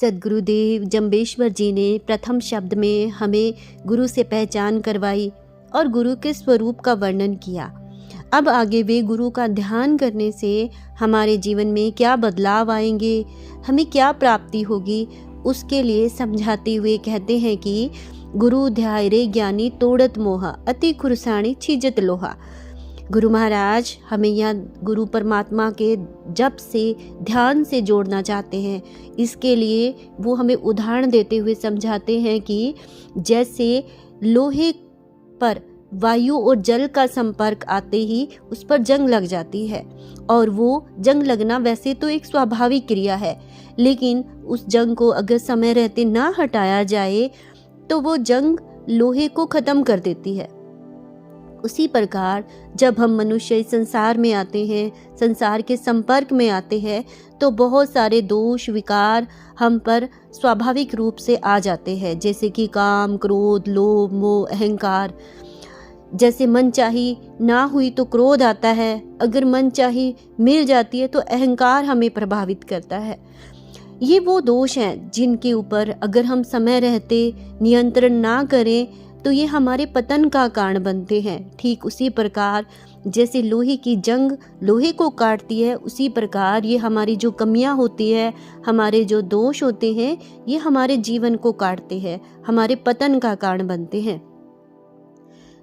सद्गुरुदेव जम्बेश्वर जी ने प्रथम शब्द में हमें गुरु से पहचान करवाई और गुरु के स्वरूप का वर्णन किया। अब आगे वे गुरु का ध्यान करने से हमारे जीवन में क्या बदलाव आएंगे, हमें क्या प्राप्ति होगी, उसके लिए समझाते हुए कहते हैं कि गुरु ध्याय रे ज्ञानी तोड़त मोहा, अति खुरसानी छीजत लोहा। गुरु महाराज हमें यहाँ गुरु परमात्मा के जप से ध्यान से जोड़ना चाहते हैं। इसके लिए वो हमें उदाहरण देते हुए समझाते हैं कि जैसे लोहे पर वायु और जल का संपर्क आते ही उस पर जंग लग जाती है, और वो जंग लगना वैसे तो एक स्वाभाविक क्रिया है, लेकिन उस जंग को अगर समय रहते ना हटाया जाए तो वो जंग लोहे को ख़त्म कर देती है। उसी प्रकार जब हम मनुष्य इस संसार में आते हैं, संसार के संपर्क में आते हैं, तो बहुत सारे दोष विकार हम पर स्वाभाविक रूप से आ जाते हैं, जैसे कि काम, क्रोध, लोभ, मोह, अहंकार। जैसे मन चाही ना हुई तो क्रोध आता है, अगर मन चाही मिल जाती है तो अहंकार हमें प्रभावित करता है। ये वो दोष हैं जिनके ऊपर अगर हम समय रहते नियंत्रण ना करें तो ये हमारे पतन का कारण बनते हैं। ठीक उसी प्रकार जैसे लोहे की जंग लोहे को काटती है, उसी प्रकार ये हमारी जो कमियां होती है, हमारे जो दोष होते हैं, ये हमारे जीवन को काटते हैं, हमारे पतन का कारण बनते हैं।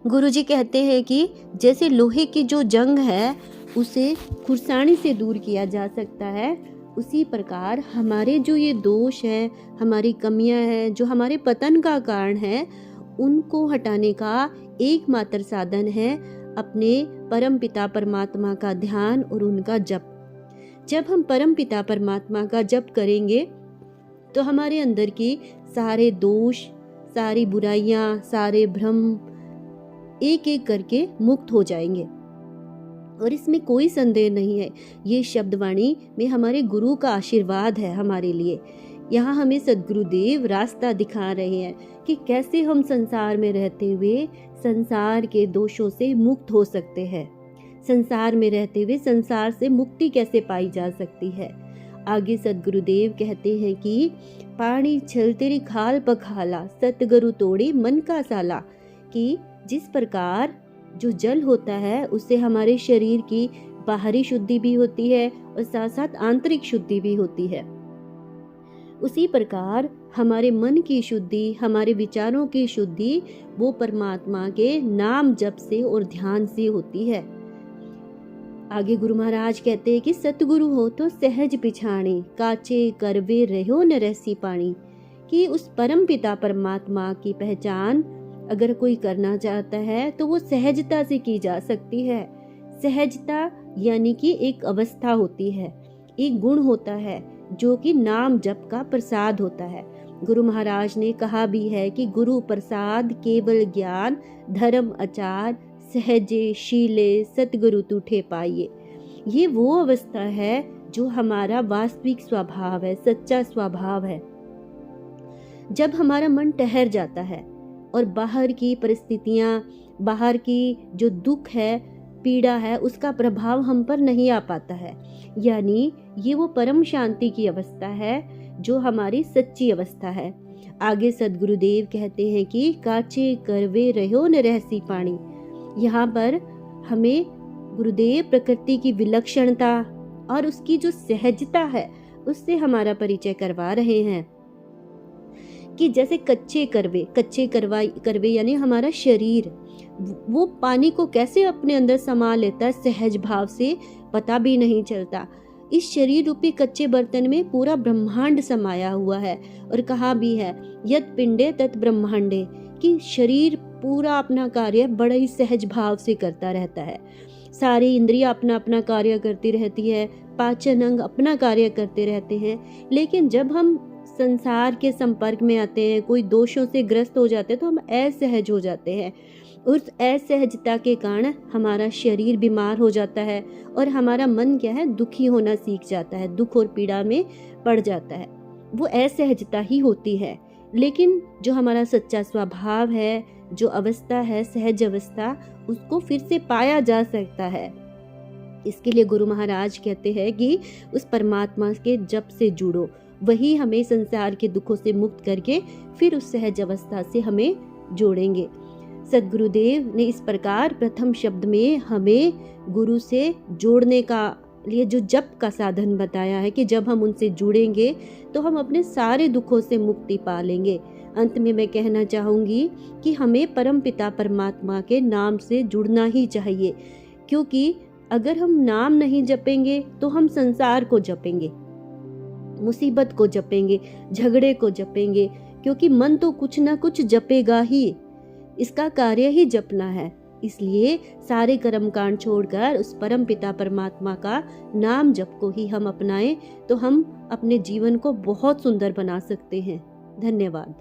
गुरुजी कहते हैं कि जैसे लोहे की जो जंग है उसे खुरसानी से दूर किया जा सकता है, उसी प्रकार हमारे जो ये दोष हैं, हमारी कमियां हैं, जो हमारे पतन का कारण है, उनको हटाने का एकमात्र साधन है अपने परम पिता परमात्मा का ध्यान और उनका जप। जब हम परम पिता परमात्मा का जप करेंगे तो हमारे अंदर की सारे दोष, सारी बुराइयां, सारे भ्रम एक एक करके मुक्त हो जाएंगे। और इसमें कोई संदेह नहीं है, ये शब्दवाणी में हमारे गुरु का आशीर्वाद है हमारे लिए। यहाँ हमें सद्गुरुदेव रास्ता दिखा रहे हैं कि कैसे हम संसार में रहते हुए संसार के दोषों से मुक्त हो सकते हैं, संसार में रहते हुए संसार से मुक्ति कैसे पाई जा सकती है। आगे सद्गुरुदेव कहते हैं कि पानी छल तेरी खाल पखाला, सतगुरु तोड़े मन का साला। कि जिस प्रकार जो जल होता है उससे हमारे शरीर की बाहरी शुद्धि भी होती है और साथ साथ आंतरिक शुद्धि भी होती है, उसी प्रकार हमारे मन की शुद्धि, हमारे विचारों की शुद्धि वो परमात्मा के नाम जप से और ध्यान से होती है। आगे गुरु महाराज कहते हैं कि सतगुरु हो तो सहज पिछाणी, काचे करवे रहो न रहसी पानी। कि उस परम पिता परमात्मा की पहचान अगर कोई करना चाहता है तो वो सहजता से की जा सकती है। सहजता यानी कि एक अवस्था होती है, एक गुण होता है जो कि नाम जप का प्रसाद होता है। गुरु महाराज ने कहा भी है कि गुरु प्रसाद केवल ज्ञान, धर्म आचार, सहजे शीले सतगुरु तूठे पाइए। ये वो अवस्था है जो हमारा वास्तविक स्वभाव है, सच्चा स्वभाव है। जब हमारा मन ठहर जाता है और बाहर की परिस्थितियां, बाहर की जो दुख है, पीड़ा है, उसका प्रभाव हम पर नहीं आ पाता है, यानी ये वो परम शांति की अवस्था है जो हमारी सच्ची अवस्था है। आगे सद्गुरुदेव कहते हैं कि काचे करवे रहो न रहसी पानी। यहाँ पर हमें गुरुदेव प्रकृति की विलक्षणता और उसकी जो सहजता है उससे हमारा परिचय करवा रहे हैं कि जैसे कच्चे करवे यानी हमारा शरीर वो पानी को कैसे अपने अंदर समा लेता है सहज भाव से, पता भी नहीं चलता। इस शरीर रूपी कच्चे बर्तन में पूरा ब्रह्मांड समाया हुआ है, और कहा भी है यत पिंडे तत् ब्रह्मांडे, कि शरीर पूरा अपना कार्य बड़ा ही सहज भाव से करता रहता है। सारी इंद्रियां अपना अपना कार्य करती रहती है, पाचन अंग अपना कार्य करते रहते हैं। लेकिन जब हम संसार के संपर्क में आते हैं, कोई दोषों से ग्रस्त हो जाते हैं, तो हम असहज हो जाते हैं। उस असहजता के कारण हमारा शरीर बीमार हो जाता है और हमारा मन क्या है, दुखी होना सीख जाता है, दुख और पीड़ा में पड़ जाता है। वो असहजता ही होती है। लेकिन जो हमारा सच्चा स्वभाव है, जो अवस्था है सहज अवस्था, उसको फिर से पाया जा सकता है। इसके लिए गुरु महाराज कहते हैं कि उस परमात्मा के जप से जुड़ो, वही हमें संसार के दुखों से मुक्त करके फिर उस सहज अवस्था से हमें जोड़ेंगे। सद्गुरुदेव ने इस प्रकार प्रथम शब्द में हमें गुरु से जोड़ने का लिए जो जप का साधन बताया है कि जब हम उनसे जुड़ेंगे तो हम अपने सारे दुखों से मुक्ति पा लेंगे। अंत में मैं कहना चाहूँगी कि हमें परमपिता परमात्मा के नाम से जुड़ना ही चाहिए, क्योंकि अगर हम नाम नहीं जपेंगे तो हम संसार को जपेंगे, मुसीबत को जपेंगे, झगड़े को जपेंगे, क्योंकि मन तो कुछ ना कुछ जपेगा ही, इसका कार्य ही जपना है। इसलिए सारे कर्मकांड छोड़कर उस परम पिता परमात्मा का नाम जप को ही हम अपनाएं तो हम अपने जीवन को बहुत सुंदर बना सकते हैं। धन्यवाद।